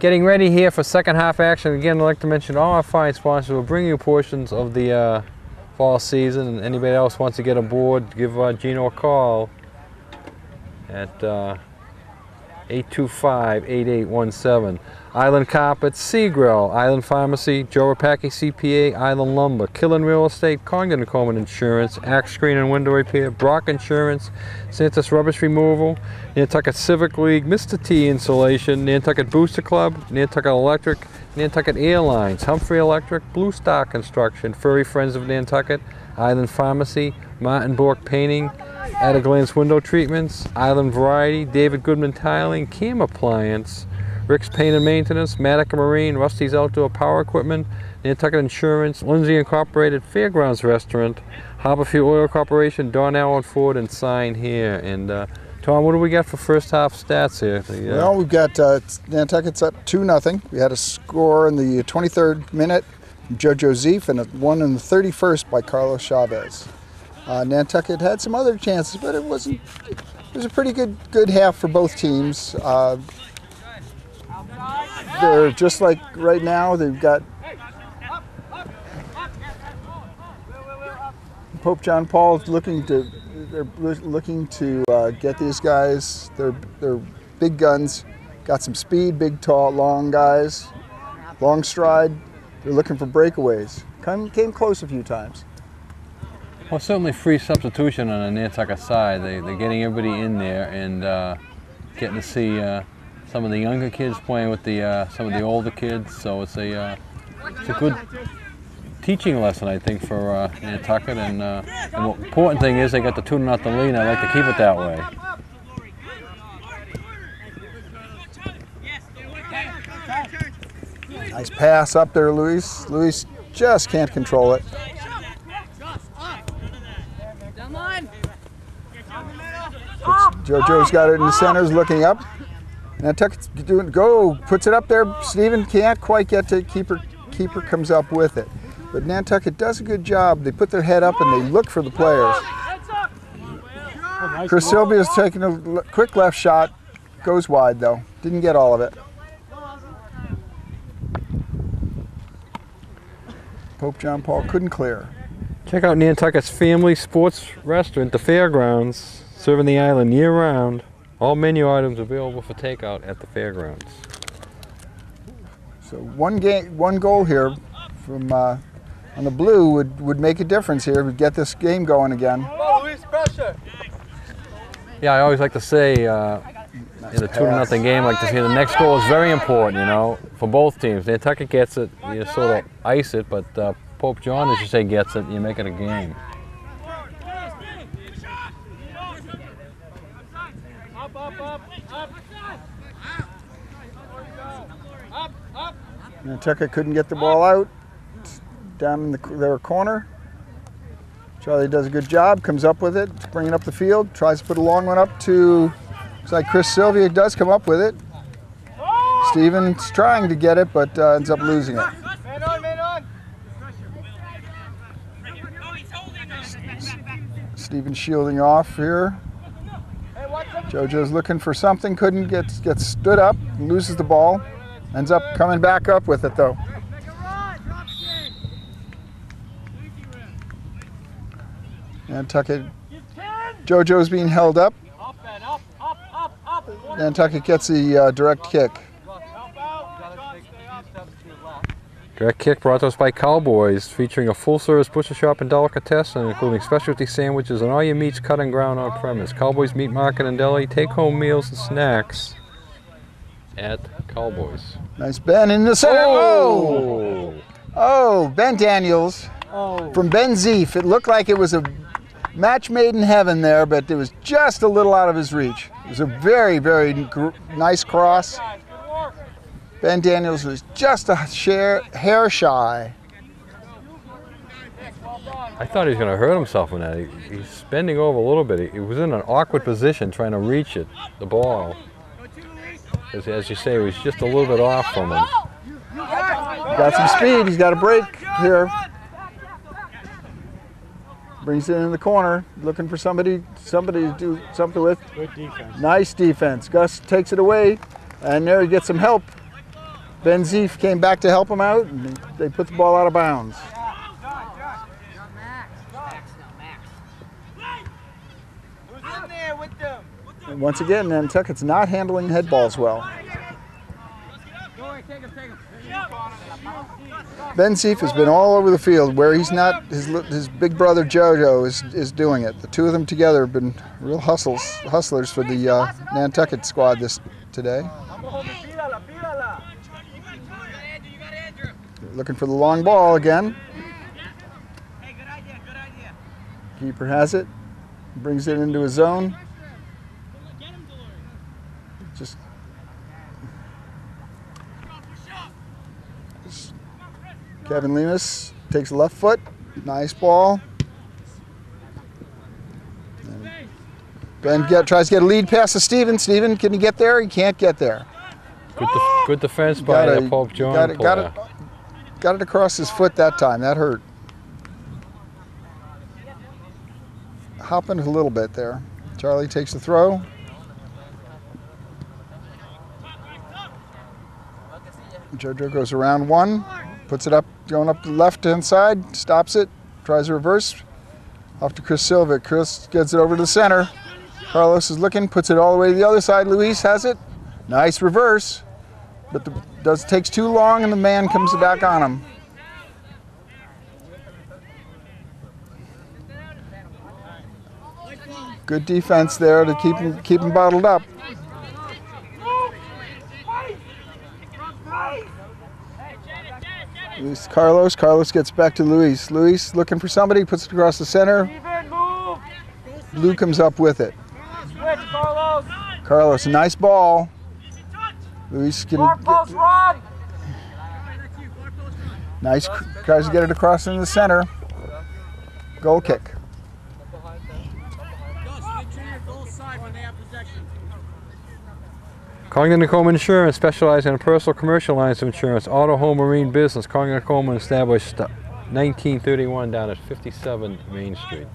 Getting ready here for second half action. Again, I'd like to mention all our fine sponsors will bring you portions of the fall season, and anybody else wants to get aboard, give Gino a call at 825-8817. Island Carpets, Sea Grill, Island Pharmacy, Joe Rapaki CPA, Island Lumber, Killen Real Estate, Congdon & Coleman Insurance, Axe Screen and Window Repair, Brock Insurance, Santos Rubbish Removal, Nantucket Civic League, Mr. T Insulation, Nantucket Booster Club, Nantucket Electric, Nantucket Airlines, Humphrey Electric, Blue Star Construction, Furry Friends of Nantucket, Island Pharmacy, Martin Bork Painting, At-A-Glance Window Treatments, Island Variety, David Goodman Tiling, Cam Appliance, Rick's Paint and Maintenance, Matica Marine, Rusty's Outdoor Power Equipment, Nantucket Insurance, Lindsay Incorporated, Fairgrounds Restaurant, Harborview Oil Corporation, Don Allen Ford, and Sign here. And Tom, what do we got for first half stats here? Well, we've got Nantucket's up 2-0. We had a score in the 23rd minute from Jojo Zeef and one in the 31st by Carlos Chavez. Nantucket had some other chances, but it was a pretty good half for both teams. They're just like right now, they've got Pope John Paul looking to get these guys. They're big guns, got some speed, big, tall, long guys, long stride. They're looking for breakaways. Came close a few times. Well, certainly free substitution on the Nantucket side. They're getting everybody in there and getting to see some of the younger kids playing with some of the older kids. So it's a good teaching lesson, I think, for Nantucket. And the important thing is they got the 2-0 lead. I like to keep it that way. Nice pass up there, Luis. Luis just can't control it. JoJo's got it in the centers, looking up. Nantucket's puts it up there. Stephen can't quite get to it. Keeper comes up with it. But Nantucket does a good job. They put their head up and they look for the players. Chris Sylvia's taking a quick left shot. Goes wide though. Didn't get all of it. Pope John Paul couldn't clear. Check out Nantucket's Family Sports Restaurant, the Fairgrounds, serving the island year-round. All menu items available for takeout at the fairgrounds. So one goal here from on the blue would make a difference here. We'd get this game going again. Yeah, I always like to say in a 2-0 game like this here, the next goal is very important, you know, for both teams. Nantucket gets it, you sort of ice it, but Pope John, as you say, gets it, you make it a game. Nantucket couldn't get the ball out. Down in their corner. Charlie does a good job, comes up with it, bringing up the field, tries to put a long one up to, looks like Chris Sylvia does come up with it. Stephen's trying to get it, but ends up losing it. Stephen shielding off here. JoJo's looking for something, couldn't get stood up, loses the ball. Ends up coming back up with it though. Nantucket, JoJo's being held up. Nantucket gets the direct kick. Direct kick brought to us by Cowboys, featuring a full-service butcher shop and delicatessen, including specialty sandwiches and all your meats cut and ground on premise. Cowboys Meat Market and Deli, take-home meals and snacks at Cowboys. Nice Ben in the center. Oh, Ben Daniels from Ben Zeef. It looked like it was a match made in heaven there, but it was just a little out of his reach. It was a very, very nice cross. Ben Daniels was just a hair shy. I thought he was going to hurt himself in that. He's bending over a little bit. He was in an awkward position trying to reach it, the ball. As you say, it was just a little bit off from him. Got some speed. He's got a break here. Brings it in the corner, looking for somebody to do something with. Good defense. Nice defense. Gus takes it away, and there he gets some help. Ben Zief came back to help him out, and they put the ball out of bounds. And once again, Nantucket's not handling head balls well. Ben Zief has been all over the field where he's not. His big brother JoJo is doing it. The two of them together have been real hustlers for the Nantucket squad today. Looking for the long ball again. Keeper has it, brings it into his zone. Just Kevin Lemus takes the left foot. Nice ball. And Ben tries to get a lead pass to Steven. Steven, can he get there? He can't get there. Good defense by the Pope John player. Got it across his foot that time. That hurt. Hopping a little bit there. Charlie takes the throw. JoJo goes around one, puts it up, going up the left-hand side, stops it, tries a reverse. Off to Chris Silva. Chris gets it over to the center. Carlos is looking, puts it all the way to the other side. Luis has it. Nice reverse, but takes too long, and the man comes back on him. Good defense there to keep him bottled up. Luis Carlos. Carlos gets back to Luis. Luis looking for somebody, puts it across the center. Blue comes up with it. Carlos, nice ball. Luis can nice, tries to get it across in the center. Goal kick. Congdon & Coleman Insurance, specializing in personal commercial lines of insurance, auto, home, marine business. Congdon & Coleman, established 1931 down at 57 Main Street.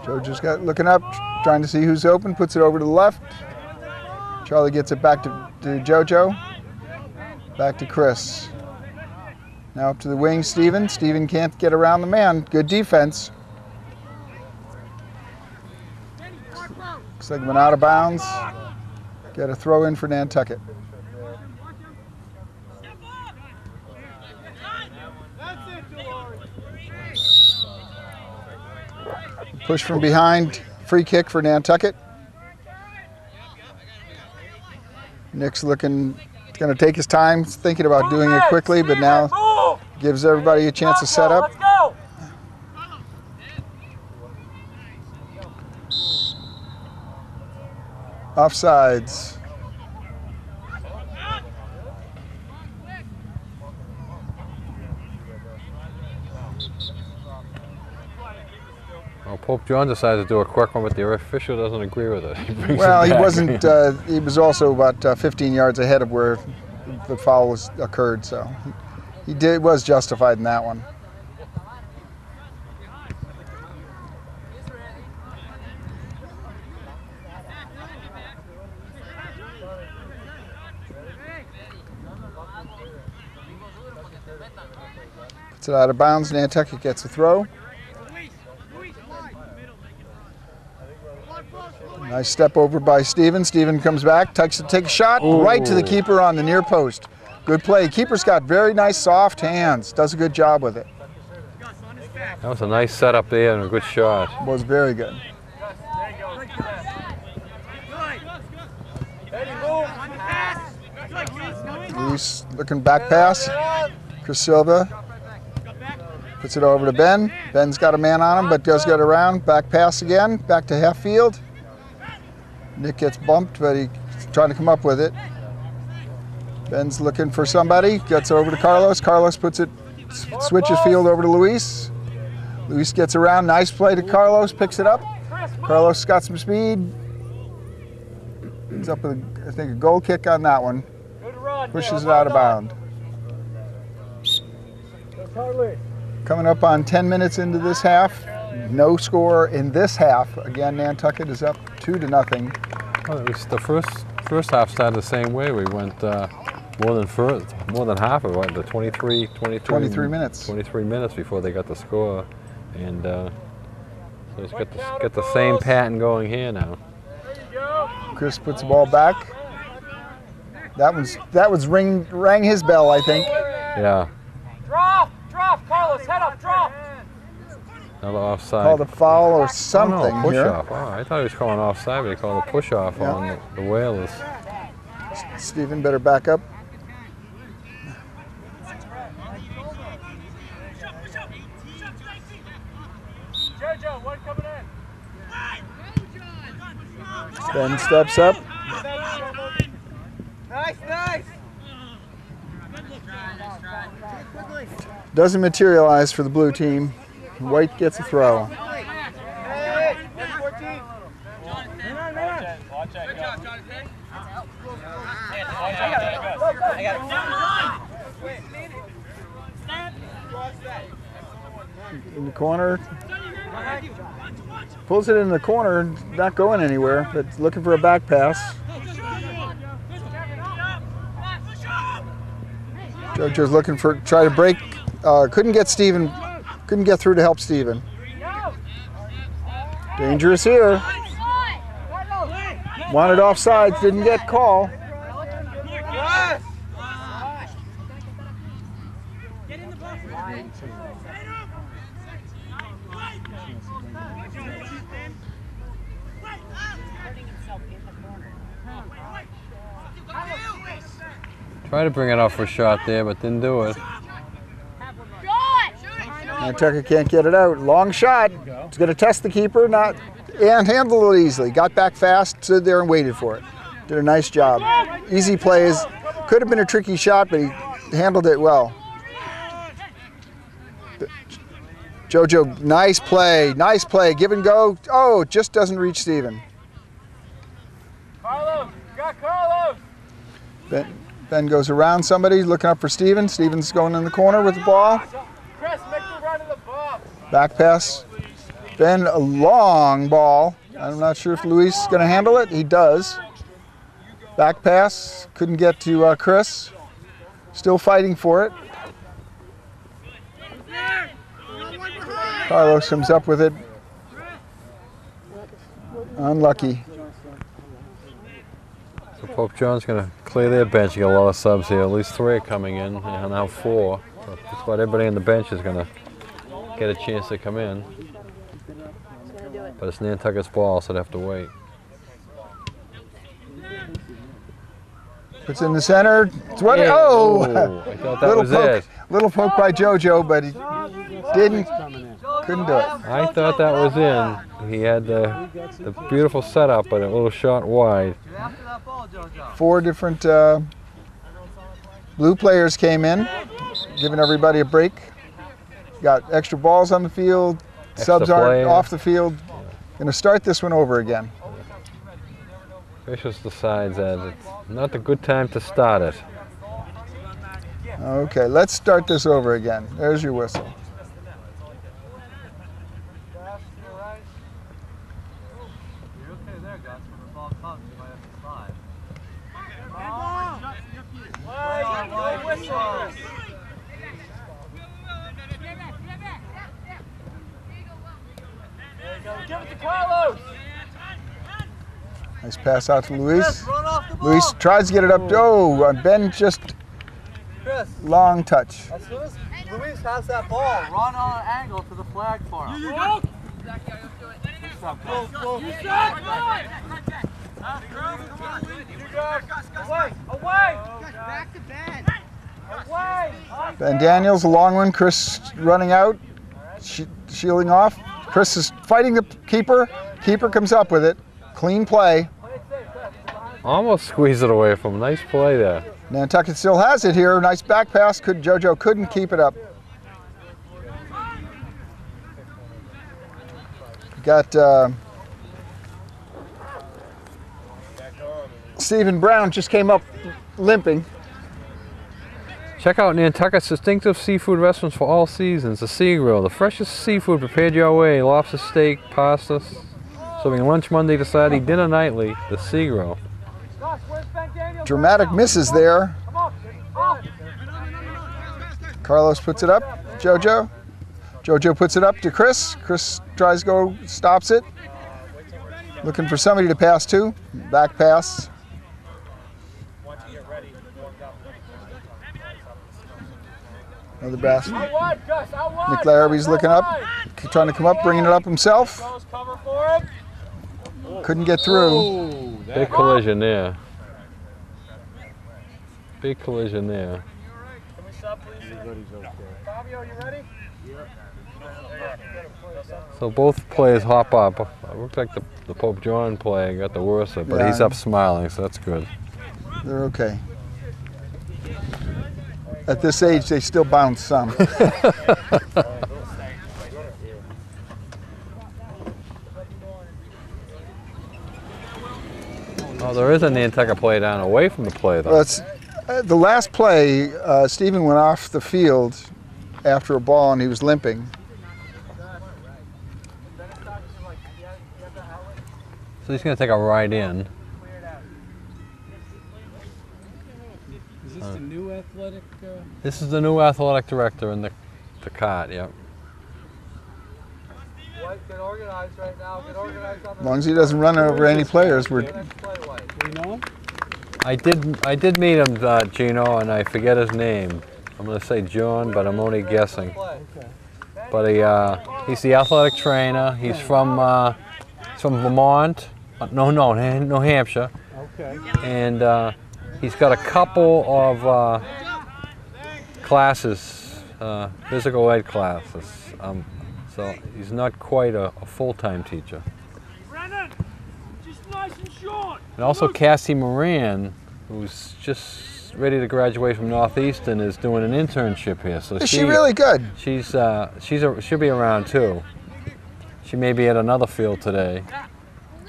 Joe just got looking up, trying to see who's open, puts it over to the left. Charlie gets it back to JoJo. Back to Chris. Now up to the wing, Steven. Steven can't get around the man. Good defense. Looks like he went out of bounds. Get a throw in for Nantucket. Push from behind, free kick for Nantucket. Nick's looking, going to take his time, thinking about doing it quickly, but now gives everybody a chance to set up. Offsides. Well, Pope John decided to do a quick one, but the official doesn't agree with it. Well, he wasn't. He was also about 15 yards ahead of where the foul occurred, so he was justified in that one. Puts it out of bounds. Nantucket gets a throw. Nice step over by Steven. Steven comes back, takes a shot right to the keeper on the near post. Good play. Keeper's got very nice soft hands. Does a good job with it. That was a nice setup there and a good shot. Was very good. Luis looking back pass. Chris Silva puts it over to Ben. Ben's got a man on him, but does get around. Back pass again. Back to half field. Nick gets bumped, but he's trying to come up with it. Ben's looking for somebody, gets over to Carlos. Carlos puts it, switches field over to Luis. Luis gets around, nice play to Carlos, picks it up. Carlos got some speed. He's up with, I think, a goal kick on that one. Pushes it out of bounds. Coming up on 10 minutes into this half. No score in this half. Again, Nantucket is up 2-0. Well, it was the first half started the same way. We went more than half of it, the 23 minutes. 23 minutes before they got the score, and so it's got the same pattern going here now. Chris puts the ball back. That rang his bell, I think. Yeah. Drop, Carlos, head up, drop. Another offside. Called a foul or something no, push here. off. Oh, I thought he was calling offside, but he called a push off on the Whalers. Stephen better back up. Jojo, one coming in. Ben steps up. Nice. Doesn't materialize for the blue team. White gets a throw. Hey, 14. Watch that, Jonathan. I got it. In the corner. Pulls it in the corner, not going anywhere, but looking for a back pass. JoJo's looking for, try to break, couldn't get Steven, couldn't get through to help Steven. Dangerous here. Wanted offsides, didn't get call. Tried to bring it off for a shot there, but didn't do it. Nantucket can't get it out. Long shot. It's going to test the keeper, and handle it easily. Got back fast, stood there and waited for it. Did a nice job. Easy plays. Could have been a tricky shot, but he handled it well. JoJo, nice play. Nice play. Give and go. Oh, just doesn't reach Steven. Carlos, got Carlos. Ben goes around somebody, looking up for Steven. Steven's going in the corner with the ball. Chris, make the run to the ball. Back pass. Ben, a long ball. I'm not sure if Luis is going to handle it. He does. Back pass. Couldn't get to Chris. Still fighting for it. Carlos comes up with it. Unlucky. So Pope John's going to clear their bench. You got a lot of subs here. At least 3 are coming in, and now 4. So just about everybody on the bench is going to get a chance to come in. But it's Nantucket's ball, so they have to wait. Puts in the center. It's what? Yeah. Oh! I thought that was it. Little poke by JoJo, but he couldn't do it. I thought that was in. He had the beautiful setup, but a little shot wide. 4 different blue players came in, giving everybody a break. Got extra balls on the field. Subs aren't off the field. Going to start this one over again. Vicious decides that it's not a good time to start it. Okay, let's start this over again. There's your whistle. Give it to Carlos. Nice pass out to Luis. Luis tries to get it up. Oh, Ben just long touch. As soon as Luis has that ball, run on an angle to the flag for him. Go! Away! Back to Ben. Away! Ben Daniels, a long one. Chris running out, shielding off. Chris is fighting the keeper. Keeper comes up with it. Clean play. Almost squeezed it away from him. Nice play there. Nantucket still has it here. Nice back pass. JoJo couldn't keep it up. Got Stephen Brown just came up limping. Check out Nantucket's distinctive seafood restaurants for all seasons. The Sea Grill, the freshest seafood prepared your way. Lobster steak, pasta, serving lunch Monday to Saturday, dinner nightly. The Sea Grill. Dramatic misses there. Carlos puts it up. Jojo. Jojo puts it up to Chris. Chris tries to go, stops it. Looking for somebody to pass to. Back pass. Another basket. Nick Larrabee's looking up, trying to come up, bringing it up himself. Couldn't get through. Big collision there. Big collision there. So both players hop up. It looks like the Pope John play got the worst of it, but Yeah. he's up smiling, so that's good. They're okay. At this age, they still bounce some. Oh, there is a Nantucket play down away from the play, though. Well, it's, the last play, Stephen went off the field after a ball and he was limping. So he's going to take a ride in. Is this the new athletic? This is the new athletic director in the cart, yep. Get organized right now. Get organized on the As long as he doesn't run over any players, we're... Do you know him? I did meet him, Gino, and I forget his name. I'm going to say John, but I'm only guessing. Okay. But he's the athletic trainer. He's from Vermont. No, New Hampshire. Okay. And he's got a couple of classes, physical ed classes. So he's not quite a full-time teacher. And also Cassie Moran, who's just ready to graduate from Northeastern, is doing an internship here. So Is she really good? She'll be around too. She may be at another field today.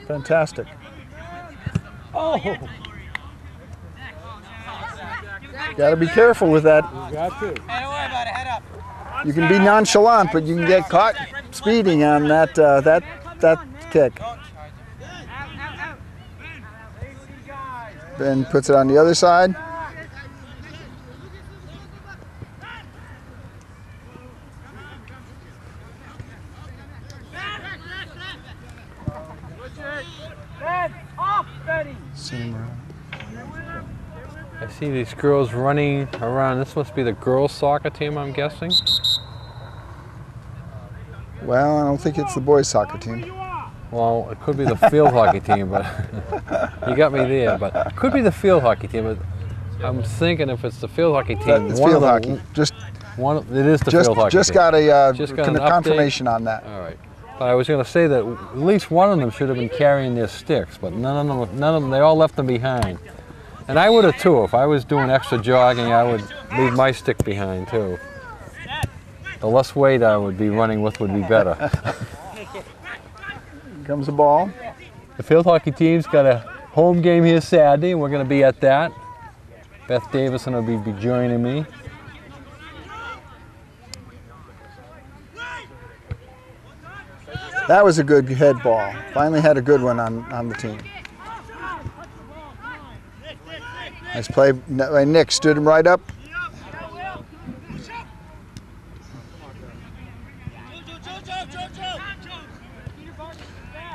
Fantastic. Oh! Got to be careful with that. You got to. Hey, don't worry about it. Head up. You can be nonchalant, but you can get caught speeding on that that kick. Ben puts it on the other side. Same around. I see these girls running around. This must be the girls' soccer team, I'm guessing. Well, I don't think it's the boys' soccer team. Well, it could be the field hockey team, but you got me there. But it could be the field hockey team. But I'm thinking if it's the field hockey team, It's one field of hockey. them, it is the Just field hockey just team. got a Just got an update? confirmation on that. All right. But I was going to say that at least one of them should have been carrying their sticks, but none of them. They all left them behind. And I would have too. If I was doing extra jogging, I would leave my stick behind too. The less weight I would be running with would be better. Here comes the ball. The field hockey team's got a home game here Saturday, and we're going to be at that. Beth Davison will be joining me. That was a good head ball. Finally had a good one on the team. Nice play by Nick. Stood him right up.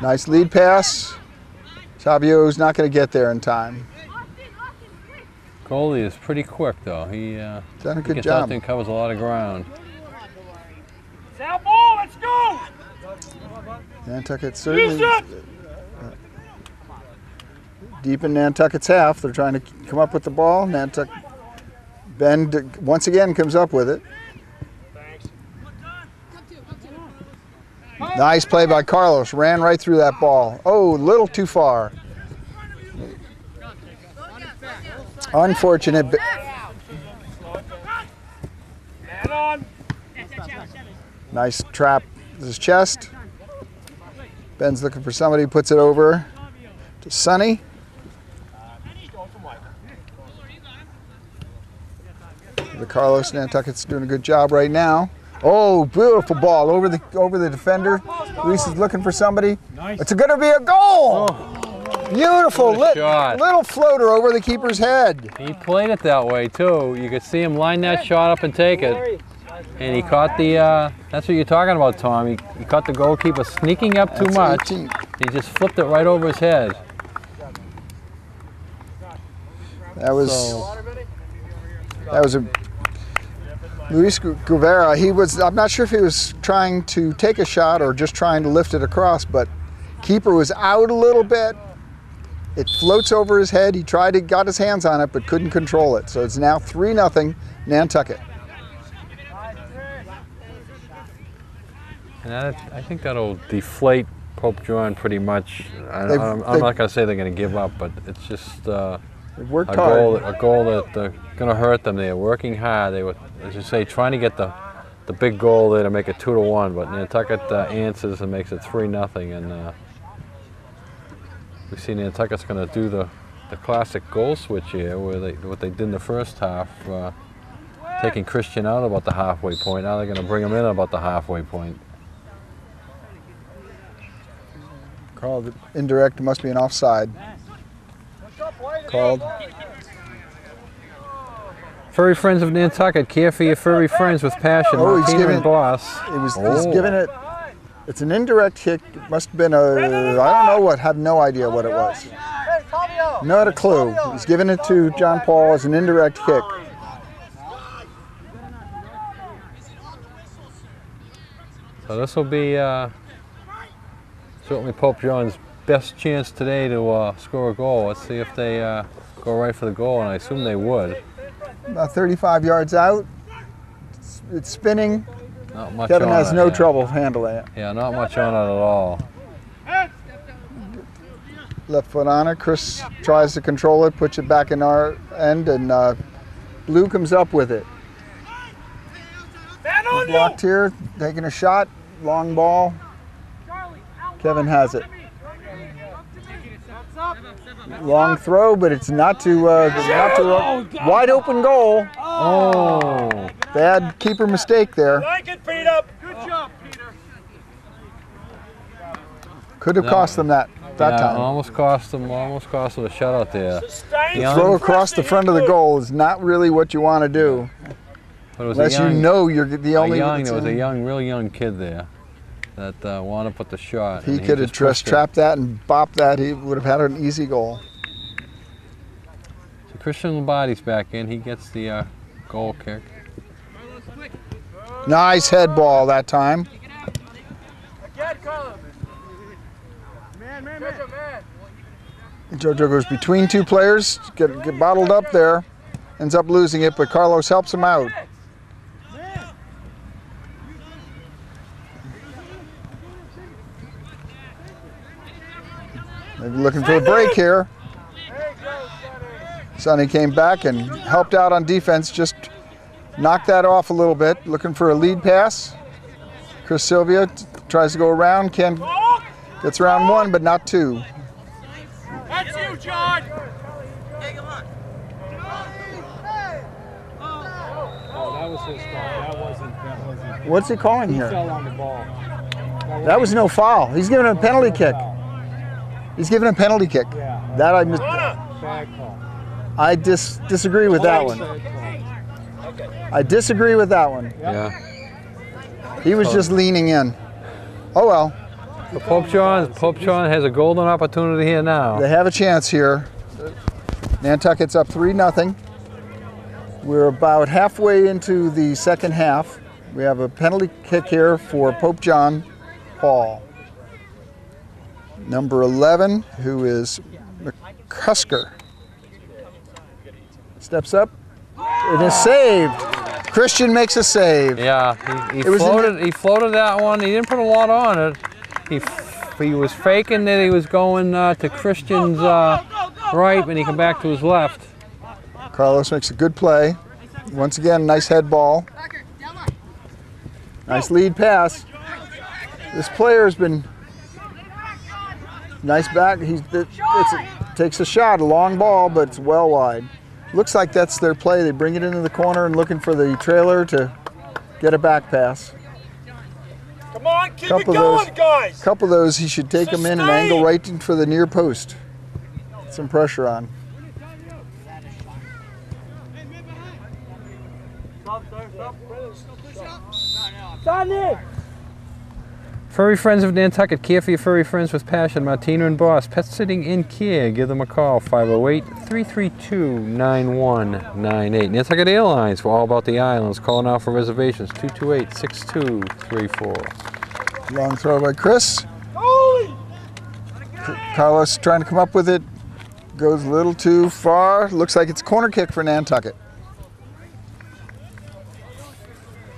Nice lead pass. Savio's not going to get there in time. Goalie is pretty quick though. He Done a he good gets out job. there and covers a lot of ground. Ball, let's go! Nantucket certainly deep in Nantucket's half. They're trying to come up with the ball. Nantucket Ben once again comes up with it. Nice play by Carlos. Ran right through that ball. Oh, a little too far. Unfortunate. Nice trap his chest. Ben's looking for somebody, puts it over to Sonny. But Carlos Nantucket's doing a good job right now. Oh, beautiful ball over the defender. Luis is looking for somebody. Nice. It's going to be a goal. Oh. Beautiful Shot. little floater over the keeper's head. He played it that way too. You could see him line that shot up and take it. And he caught the, that's what you're talking about, Tom. He caught the goalkeeper sneaking up too much. 18. He just flipped it right over his head. That was a Luis Guevara. I'm not sure if he was trying to take a shot or just trying to lift it across, but keeper was out a little bit. It floats over his head. He got his hands on it, but couldn't control it. So it's now 3-0 Nantucket. And I think that'll deflate Pope John pretty much. I'm not going to say they're going to give up, but it's just a goal that going to hurt them. They're working hard. They were, as you say, trying to get the big goal there to make it 2-1, but Nantucket answers and makes it 3-0. And we see Nantucket's going to do the classic goal switch here, where what they did in the first half, taking Christian out about the halfway point. Now they're going to bring him in about the halfway point. Called indirect, must be an offside. Called. Furry Friends of Nantucket, care for your furry friends with passion. Oh, he's Martina giving and Boss. He's giving it. It's an indirect kick. It must have been I don't know what. Have no idea what it was. Not a clue. He's giving it to John Paul as an indirect kick. So this will be certainly Pope John's best chance today to score a goal. Let's see if they go right for the goal, and I assume they would. About 35 yards out. It's spinning. Not much Kevin on has it, no yeah. trouble handling it. Yeah, not much on it at all. Left foot on it. Chris tries to control it, puts it back in our end, and Blue comes up with it. Blocked here, taking a shot, long ball. Kevin has it. Long throw, but it's not to wide open goal. Oh, bad keeper mistake there. Feet up. Good job, Peter. Could have cost them that time. Almost cost them a shutout there. Throw across the front of the goal is not really what you want to do, unless you know you're the only. There was a real young kid there that wanted to put the shot. He could have just trapped that and bopped that. He would have had an easy goal. So Christian Lombardi's back in. He gets the goal kick. Nice head ball that time. Jojo goes between two players, get bottled up there, ends up losing it, but Carlos helps him out. Maybe looking for a break here. Sonny came back and helped out on defense, just knocked that off a little bit, looking for a lead pass. Chris Sylvia tries to go around, gets around one, but not two. That's you, John. Oh, that was his fault. That wasn't. What's he calling He here? fell on the ball. That was no foul. He's giving a penalty kick. He's giving a penalty kick. Yeah. That I missed. Bad call. I disagree with that one. I disagree with that one. Yeah. He was just leaning in. Oh well. So Pope John has a golden opportunity here now. They have a chance here. Nantucket's up 3-0. We're about halfway into the second half. We have a penalty kick here for Pope John Paul. Number 11, who is McCusker. Steps up. It is saved. Christian makes a save. Yeah, he floated that one. He didn't put a lot on it. He was faking that he was going to Christian's right, and he came back to his left. Carlos makes a good play. Once again, nice head ball. Nice lead pass. This player's been nice back. Takes a shot, a long ball, but it's well wide. Looks like that's their play. They bring it into the corner and looking for the trailer to get a back pass. Come on, keep it going, guys. A couple of those, he should take them in and angle right in for the near post. Get some pressure on. Furry Friends of Nantucket, care for your furry friends with passion. Martina and Boss, pet sitting in care. Give them a call, 508-332-9198. Nantucket Airlines, we're all about the islands. Call now for reservations, 228-6234. Long throw by Chris. Carlos trying to come up with it. Goes a little too far. Looks like it's a corner kick for Nantucket.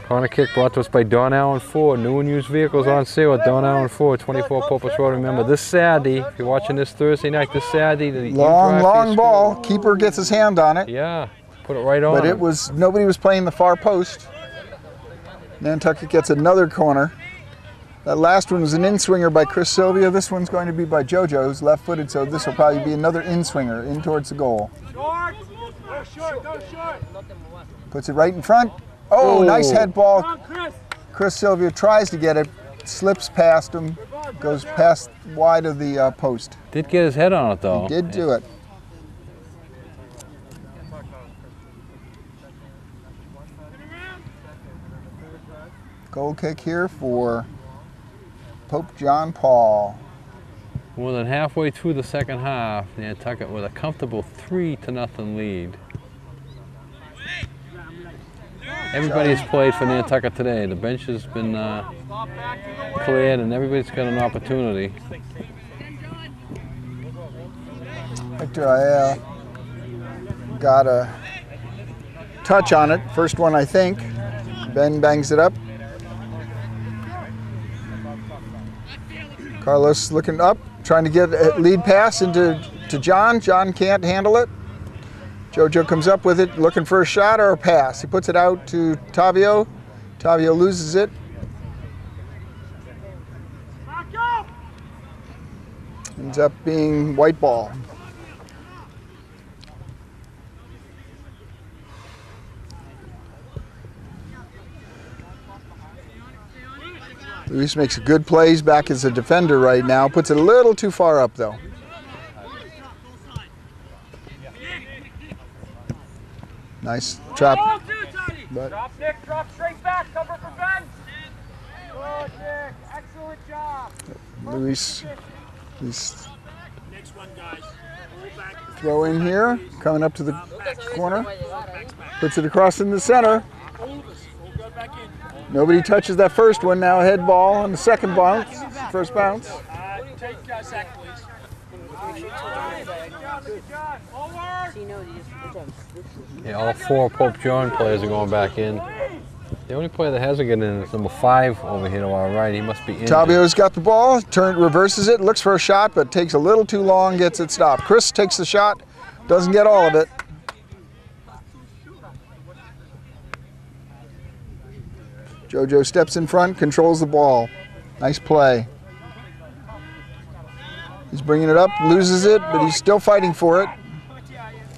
Corner kick brought to us by Don Allen Ford. New and used vehicles on sale at Don Allen Ford, 24 Popus Road. Remember, this Saturday, if you're watching this Thursday night, this Saturday, the long ball. Keeper gets his hand on it. Yeah, put it right on. But it was, nobody was playing the far post. Nantucket gets another corner. That last one was an in-swinger by Chris Sylvia. This one's going to be by JoJo, who's left-footed, so this will probably be another in-swinger, in towards the goal. Short. Go short, go short. Puts it right in front. Oh, nice head ball. Come on, Chris. Chris Sylvia tries to get it, slips past him, goes past wide of the post. Did get his head on it, though. He did do it. Goal kick here for Pope John Paul. More than halfway through the second half, Nantucket with a comfortable 3-0 lead. Everybody's played for Nantucket today. The bench has been cleared and everybody's got an opportunity. Victor Ayala got a touch on it. First one, I think. Ben bangs it up. Carlos looking up, trying to get a lead pass into John. John can't handle it. JoJo comes up with it, looking for a shot or a pass. He puts it out to Tavio. Tavio loses it. Ends up being white ball. Luis makes a good plays back as a defender right now. Puts it a little too far up though. Nice trap. But Drop, Nick. Drop straight back. Cover for Ben. Good, Nick. Excellent job. Luis Next one, guys. throw in here, coming up to the corner. Puts it across in the center. Nobody touches that first one. Now head ball on the second bounce. First bounce. Take Zach, please. Yeah, all 4 Pope John players are going back in. The only player that hasn't gotten in is number 5 over here to our right. He must be injured. Tavio's got the ball, reverses it, looks for a shot, but takes a little too long, gets it stopped. Chris takes the shot, doesn't get all of it. JoJo steps in front, controls the ball. Nice play. He's bringing it up, loses it, but he's still fighting for it.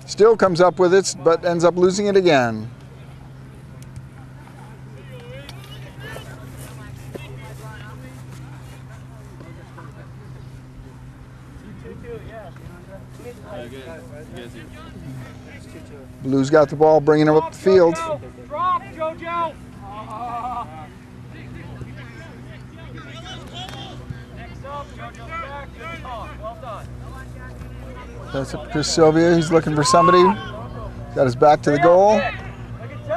Still comes up with it, but ends up losing it again. Blues got the ball, bringing him up the field. Drop, JoJo. Next up, JoJo's back. Good talk. Well done. That's up to Chris Sylvia. He's looking for somebody. Got his back to the goal.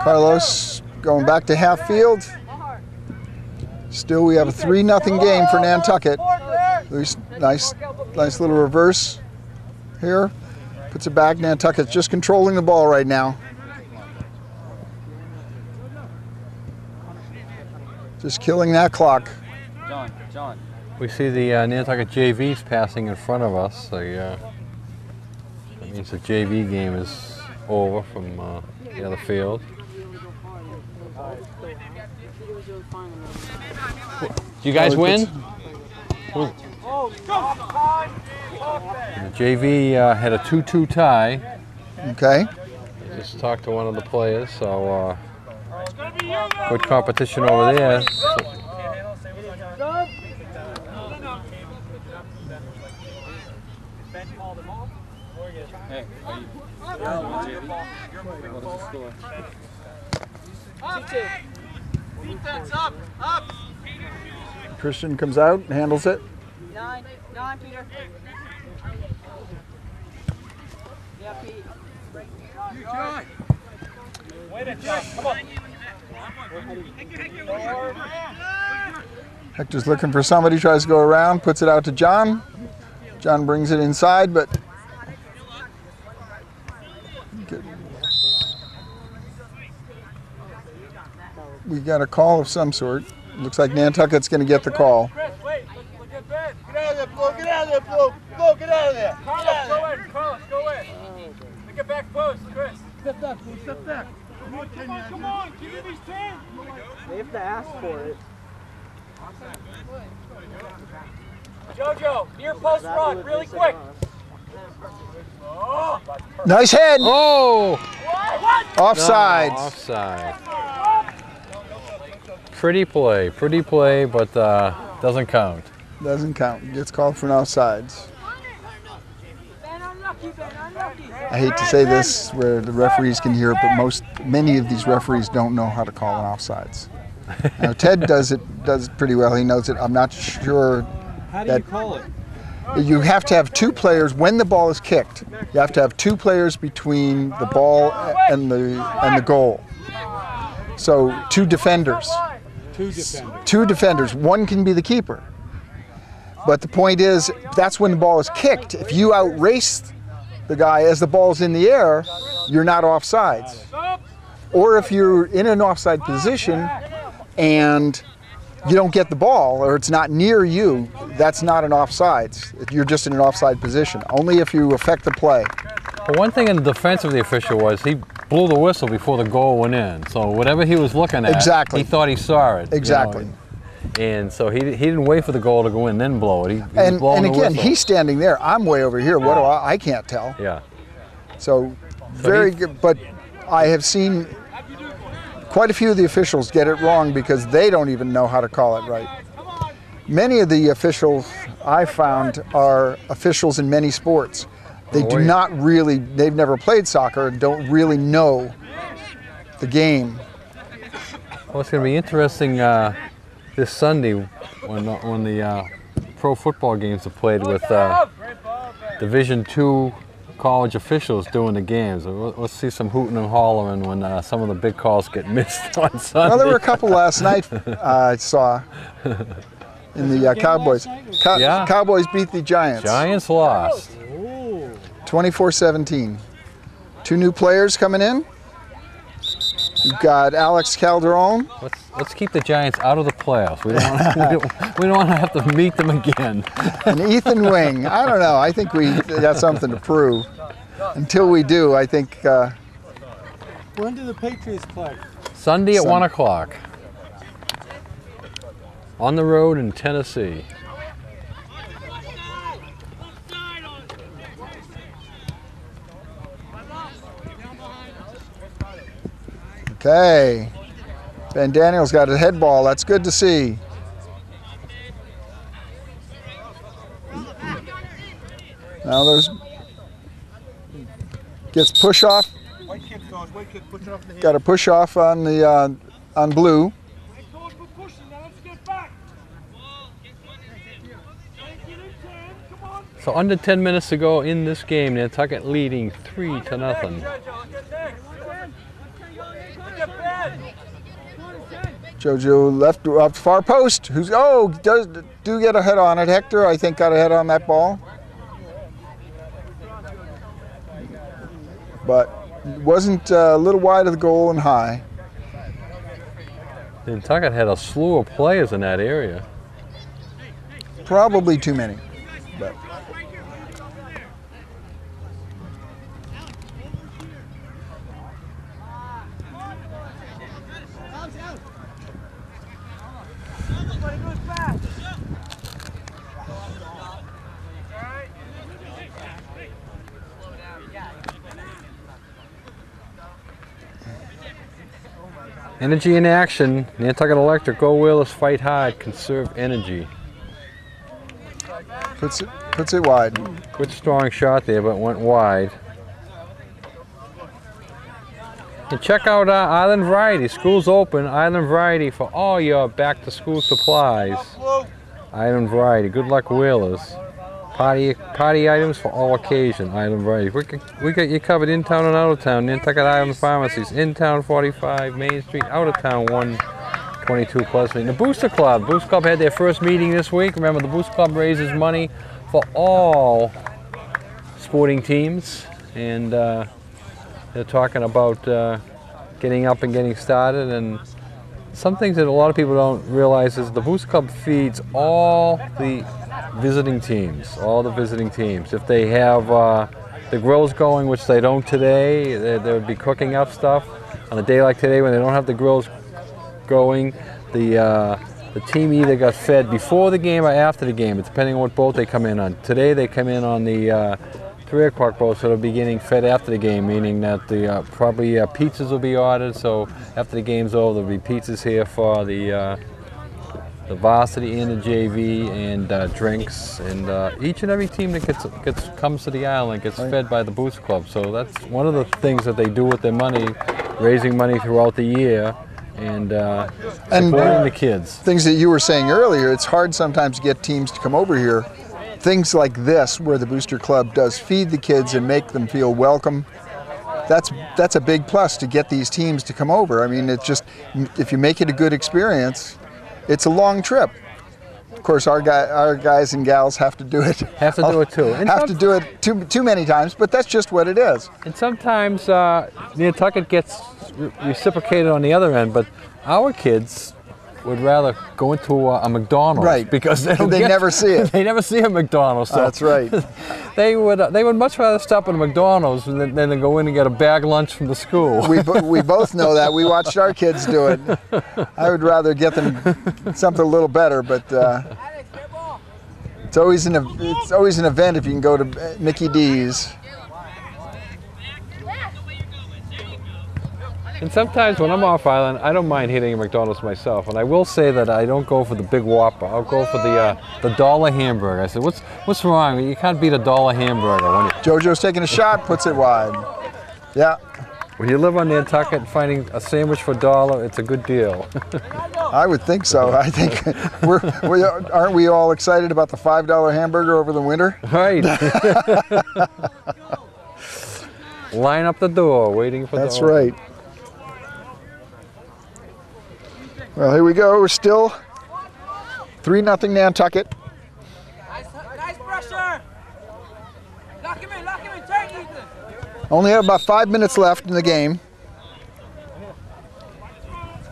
Carlos going back to half field. Still, we have a 3-0 game for Nantucket. Nice little reverse here. Puts it back. Nantucket's just controlling the ball right now. Just killing that clock. John. We see the Nantucket JVs passing in front of us. So, that means the JV game is over from the other field. Do you guys win? The JV had a 2-2 tie. Okay. Just talked to one of the players, so good competition over there. Defense up, up. Christian comes out and handles it. 9, Peter. Yeah, Pete. Wait a John. Come on. Hector's looking for somebody, tries to go around, puts it out to John. John brings it inside, but we got a call of some sort. Looks like Nantucket's going to get the call. Chris, wait. Look at Ben. Get out of there, Flo. Get out of there, Flo. Flo, get out of there. Carlos, go in. Carlos, go in. Make it back post, Chris. Step back, Flo. Step back. Come on, come on. Give me these 10. They have to ask for it. Jojo, near post run, really quick. Oh. Nice head. Oh! Offsides. No, offside. Pretty play, but doesn't count. Doesn't count. Gets called for an offsides. I hate to say this where the referees can hear it, but many of these referees don't know how to call an offsides. Now Ted does it pretty well. He knows it. I'm not sure. How do you call it? You have to have two players when the ball is kicked. You have to have two players between the ball and the goal. So two defenders. Two defenders. One can be the keeper. But the point is, that's when the ball is kicked. If you outrace the guy as the ball's in the air, you're not offsides. Or if you're in an offside position and you don't get the ball or it's not near you, that's not an offsides. You're just in an offside position. Only if you affect the play. But one thing in the defense of the official was he blew the whistle before the goal went in. So whatever he was looking at, he thought he saw it. Exactly. You know? And so he didn't wait for the goal to go in, then blow it. He and again, whistle. he's standing there. I'm way over here. What do I can't tell. Yeah. So very good. But I have seen quite a few of the officials get it wrong because they don't even know how to call it right. Many of the officials I found are officials in many sports. They do not really, they've never played soccer and don't really know the game. Well, it's going to be interesting this Sunday when the pro football games are played with Division II college officials doing the games. Let's see some hooting and hollering when some of the big calls get missed on Sunday. Well, there were a couple last night I saw in the Cowboys. Cowboys beat the Giants. Giants lost. 24-17. Two new players coming in. We've got Alex Calderon. Let's keep the Giants out of the playoffs. We don't want to have to meet them again. And Ethan Wing. I don't know. I think we got something to prove. Until we do, I think. When do the Patriots play? Sunday at 1 o'clock. On the road in Tennessee. Okay. Ben Daniels got a head ball. That's good to see. Now there's gets push off. Got a push off on the on blue. So under 10 minutes to go in this game, Nantucket leading 3-0. Jojo left up far post. Who's does get a head on it. Hector, I think, got a head on that ball, but wasn't a little wide of the goal and high. Nantucket had a slew of players in that area. Probably too many, but. Energy in action. Nantucket Electric. Go Wheelers. Fight hard. Conserve energy. Puts it wide. Good strong shot there, but went wide. And check out Island Variety. School's open. Island Variety for all your back-to-school supplies. Island Variety. Good luck, Wheelers. Party items for all occasion. Island Variety. We got you covered in town and out of town. Nantucket Island Pharmacies. In town 45 Main Street. Out of town 122 Pleasant. The Booster Club. Booster Club had their first meeting this week. Remember, the Booster Club raises money for all sporting teams, and they're talking about getting up and getting started. And some things that a lot of people don't realize is the Booster Club feeds all the visiting teams, If they have the grills going, which they don't today, they would be cooking up stuff. On a day like today when they don't have the grills going, the team either got fed before the game or after the game, depending on what boat they come in on. Today they come in on the 3 o'clock boat, so they'll be getting fed after the game, meaning that the probably pizzas will be ordered. So after the game's over, there'll be pizzas here for the varsity and the JV, and drinks, and each and every team that comes to the island gets fed by the Booster Club. So that's one of the things that they do with their money, raising money throughout the year. And supporting the kids. Things that you were saying earlier, it's hard sometimes to get teams to come over here. Things like this, where the Booster Club does feed the kids and make them feel welcome, that's a big plus to get these teams to come over. I mean, it's just, if you make it a good experience, it's a long trip. Of course, our guys and gals have to do it. Have to do it too. And have to do it too many times, but that's just what it is. And sometimes Nantucket gets reciprocated on the other end, but our kids would rather go into a McDonald's, right? Because they never see it. They never see a McDonald's. So that's right. They would much rather stop at a McDonald's than to go in and get a bag lunch from the school. We both know that. We watched our kids do it. I would rather get them something a little better, but it's always an event if you can go to Mickey D's. And sometimes when I'm off island, I don't mind hitting a McDonald's myself. And I will say that I don't go for the big Whopper. I'll go for the dollar hamburger. I said, what's wrong? You can't beat a dollar hamburger. JoJo's taking a shot, puts it wide. Yeah. When you live on Nantucket, finding a sandwich for $1, it's a good deal. I would think so. I think aren't we all excited about the $5 hamburger over the winter? Right. Line up the door, waiting for That's right. Well, here we go. We're still 3-0 Nantucket. Nice pressure. Lock him in, tight, Ethan. Only have about 5 minutes left in the game.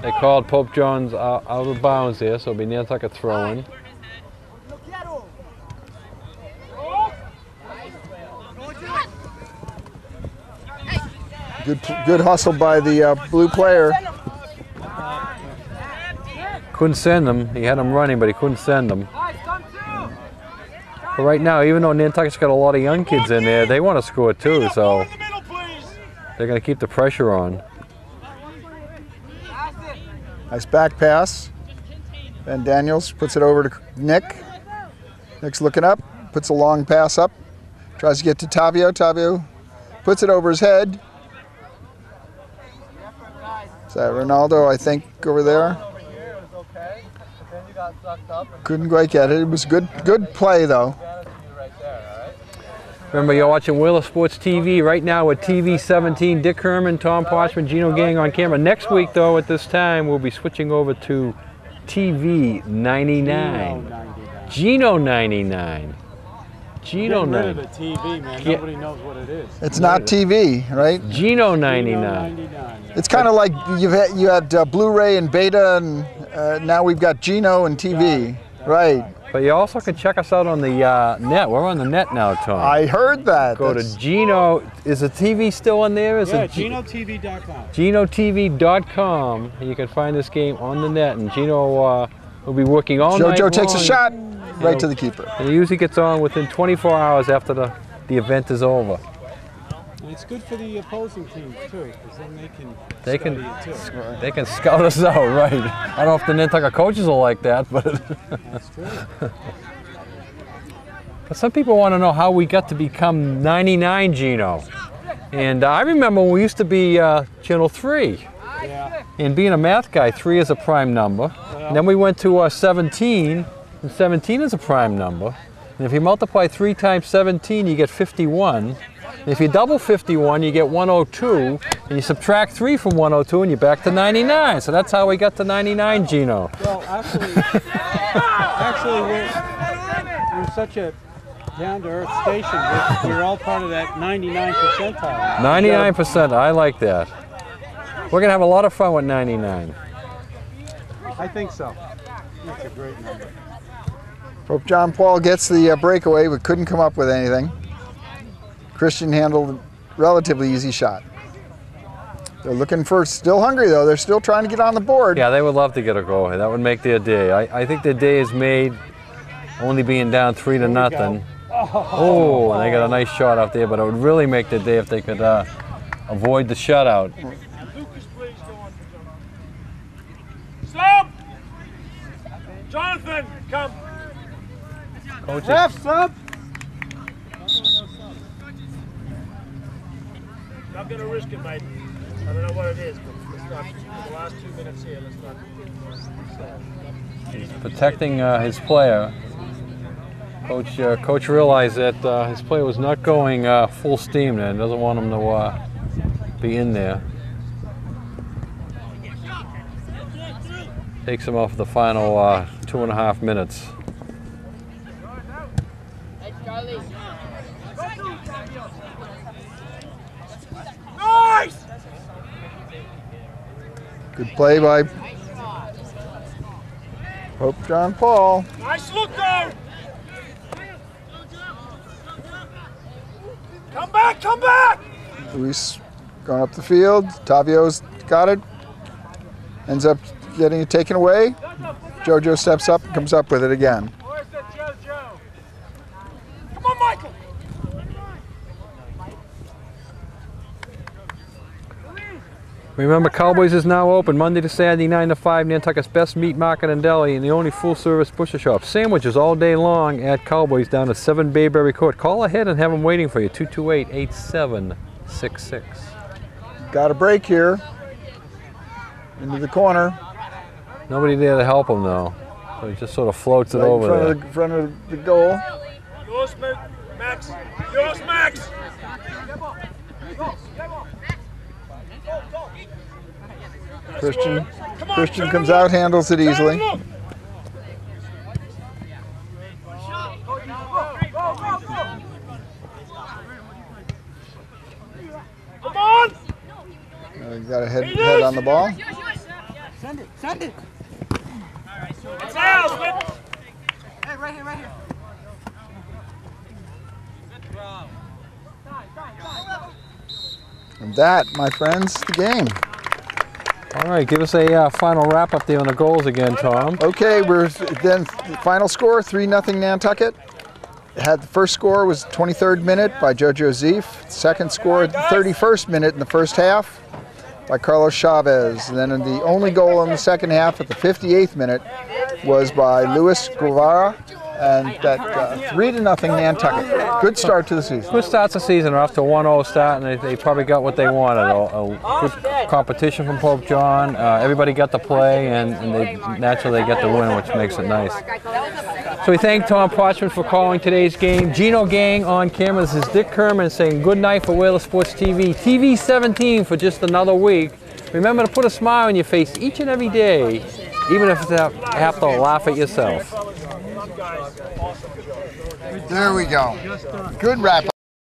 They called Pope John's out of bounds here, so it'll be Nantucket throwing. Good hustle by the blue player. Couldn't send him. He had him running, but he couldn't send him. But right now, even though Nantucket's got a lot of young kids in there, they want to score too, so they're going to keep the pressure on. Nice back pass. Ben Daniels puts it over to Nick. Nick's looking up, puts a long pass up. Tries to get to Tavio. Tavio puts it over his head. Is that Ronaldo, I think, over there? Couldn't quite get it. It was good play, though. Remember, you're watching Wheeler Sports TV right now with TV 17. Dick Herman, Tom Parchman, Gino Gang on camera. Next week, though, at this time, we'll be switching over to TV 99. Gino 99. Gino 99. Rid of the TV, man. Nobody knows what it is. It's not TV, right? Gino 99. It's kind of like you had Blu-ray and Beta, and now we've got Gino and TV, right? But you also can check us out on the net. We're on the net now, Tom. I heard that. Go to Gino. Is the TV still on there? Yeah, GinoTV.com. GinoTV.com. You can find this game on the net, and Gino will be working all night long. JoJo takes a shot right to the keeper. And he usually gets on within 24 hours after the event is over. it's good for the opposing team too, because then they can They study can, it too. they can scout us out, right? I don't know if the Nantucket coaches will like that, but That's true. but some people want to know how we got to become 99 Gino. And I remember when we used to be Channel 3. Yeah. And being a math guy, 3 is a prime number. And then we went to 17, and 17 is a prime number. And if you multiply 3 times 17, you get 51. And if you double 51, you get 102. And you subtract 3 from 102, and you're back to 99. So that's how we got to 99, Gino. Well, actually, we're such a down-to-earth station. We're all part of that 99 percentile. 99%, I like that. We're going to have a lot of fun with 99. I think so. That's a great number. Pope John Paul gets the breakaway, but couldn't come up with anything. Christian handled a relatively easy shot. They're looking for, still hungry though, they're still trying to get on the board. Yeah, they would love to get a goal. That would make their day. I think their day is made only being down 3-0. Oh, and they got a nice shot out there, but it would really make their day if they could avoid the shutout. Lucas, please go on. Sub! Jonathan, come. Coaches. Ref, sub! Not going to risk it, mate. I don't know what it is, but let's not. For the last 2 minutes here, let's not. He's protecting his player. Coach realized that his player was not going full steam there and doesn't want him to be in there. Takes him off the final 2.5 minutes. Nice! Good play by Pope John Paul. Nice look, though! Come back, come back! Luis going up the field. Tavio's got it. Ends up getting it taken away. Jojo steps up and comes up with it again. Where's that Jojo? Come on, Michael! Remember, Cowboys is now open Monday to Saturday, 9 to 5, Nantucket's best meat market and deli, and the only full-service butcher shop. Sandwiches all day long at Cowboys down at 7 Bayberry Court. Call ahead and have them waiting for you, 228-8766. Got a break here. Into the corner. Nobody there to help him, though. So he just sort of floats it Right over there. in front of the goal. Yours, Max. Yours, Max. Christian comes out, handles it easily. Come on! Got a head on the ball. Send it, send it. It's ours, man. Hey, right here, right here. And that, my friends, the game. All right, give us a final wrap-up there on the goals again, Tom. Okay, we're then final score, 3-0 Nantucket. Had the first score was 23rd minute by Jojo Zeef. Second score, 31st minute in the first half by Carlos Chavez. And then the only goal in the second half at the 58th minute was by Luis Guevara. And that 3-0 Nantucket. Good start to the season. Good start to the season. They're off to a 1-0 start, and they probably got what they wanted. A good competition from Pope John. Everybody got to play, and naturally they get the win, which makes it nice. So we thank Tom Parchman for calling today's game. Gino Gang on camera. This is Dick Kerman saying good night for Whaler Sports TV. TV 17 for just another week. Remember to put a smile on your face each and every day, even if you have to laugh at yourself. There we go. Good wrap up.